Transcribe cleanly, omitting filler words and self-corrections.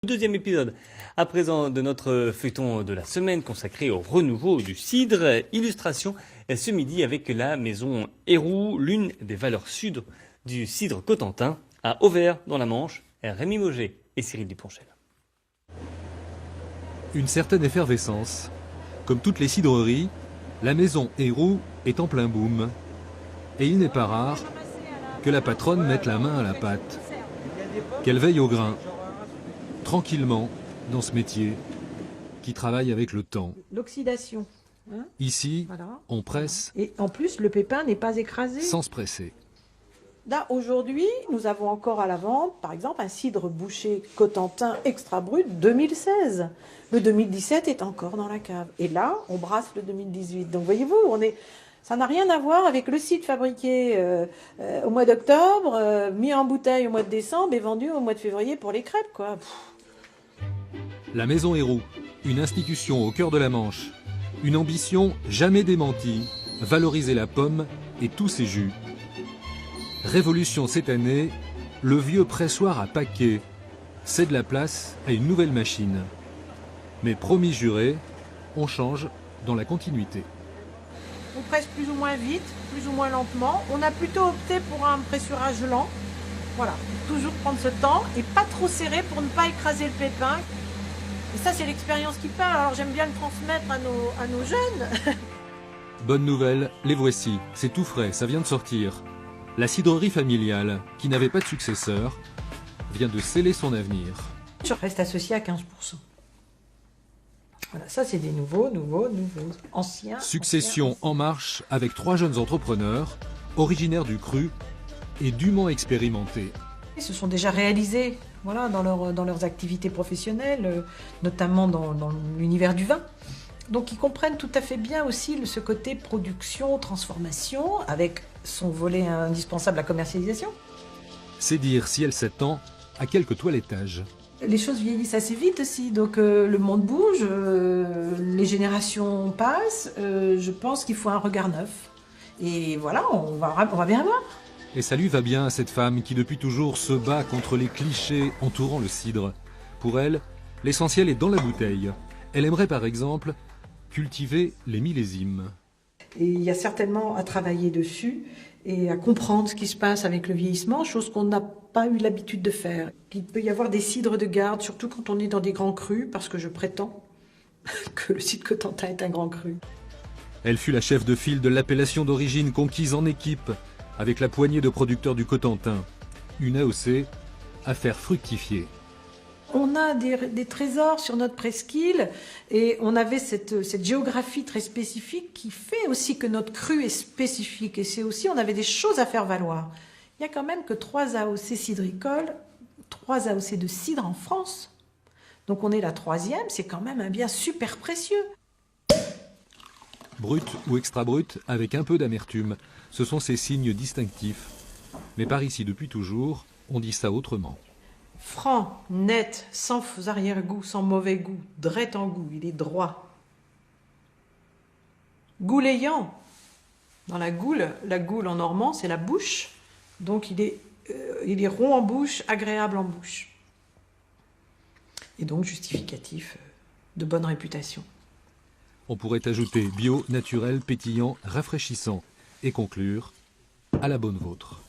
Deuxième épisode à présent de notre feuilleton de la semaine consacré au renouveau du cidre. Illustration ce midi avec la maison Héroux, l'une des valeurs sud du cidre cotentin, à Auvers dans la Manche. Rémi Mauger et Cyril Duponchel. Une certaine effervescence. Comme toutes les cidreries, la maison Héroux est en plein boom. Et il n'est pas rare que la patronne mette la main à la pâte, qu'elle veille au grain, tranquillement dans ce métier qui travaille avec le temps. L'oxydation. Ici, Voilà. on presse Et en plus, le pépin n'est pas écrasé. sans se presser. Là, aujourd'hui, nous avons encore à la vente, par exemple, un cidre bouché Cotentin extra brut 2016. Le 2017 est encore dans la cave. Et là, on brasse le 2018. Donc, voyez-vous, ça n'a rien à voir avec le cidre fabriqué au mois d'octobre, mis en bouteille au mois de décembre et vendu au mois de février pour les crêpes, quoi. La maison Héroux, une institution au cœur de la Manche. Une ambition jamais démentie, valoriser la pomme et tous ses jus. Révolution cette année, le vieux pressoir à paquets cède la place à une nouvelle machine. Mais promis juré, on change dans la continuité. On presse plus ou moins vite, plus ou moins lentement. On a plutôt opté pour un pressurage lent. Voilà, toujours prendre ce temps et pas trop serré pour ne pas écraser le pépin. Et ça, c'est l'expérience qui parle. Alors j'aime bien le transmettre à nos jeunes. Bonne nouvelle, les voici, c'est tout frais, ça vient de sortir. La cidrerie familiale, qui n'avait pas de successeur, vient de sceller son avenir. Je reste associé à 15%. Voilà, ça c'est des nouveaux, anciens. Succession en marche avec 3 jeunes entrepreneurs, originaires du Cru et dûment expérimentés. Ils se sont déjà réalisés voilà, dans leurs activités professionnelles, notamment dans l'univers du vin. Donc ils comprennent tout à fait bien aussi ce côté production, transformation, avec son volet indispensable, la commercialisation. C'est dire si elle s'attend à quelques toilettages. Les choses vieillissent assez vite aussi, donc le monde bouge, les générations passent, je pense qu'il faut un regard neuf. Et voilà, on va bien voir. Et ça lui va bien à cette femme qui depuis toujours se bat contre les clichés entourant le cidre. Pour elle, l'essentiel est dans la bouteille. Elle aimerait par exemple cultiver les millésimes. Et il y a certainement à travailler dessus et à comprendre ce qui se passe avec le vieillissement, chose qu'on n'a pas eu l'habitude de faire. Il peut y avoir des cidres de garde, surtout quand on est dans des grands crus, parce que je prétends que le cidre Cotentin est un grand cru. Elle fut la chef de file de l'appellation d'origine conquise en équipe, avec la poignée de producteurs du Cotentin. Une AOC à faire fructifier. On a des trésors sur notre presqu'île et on avait cette géographie très spécifique qui fait aussi que notre cru est spécifique. Et c'est aussi, on avait des choses à faire valoir. Il n'y a quand même que 3 AOC cidricoles, 3 AOC de cidre en France. Donc on est la 3e, c'est quand même un bien super précieux. Brut ou extra brut, avec un peu d'amertume, ce sont ces signes distinctifs. Mais par ici depuis toujours, on dit ça autrement. Franc, net, sans arrière-goût, sans mauvais goût, dret en goût, il est droit. Gouléant, dans la goule en normand, c'est la bouche, donc il est rond en bouche, agréable en bouche. Et donc justificatif de bonne réputation. On pourrait ajouter bio, naturel, pétillant, rafraîchissant et conclure à la bonne vôtre.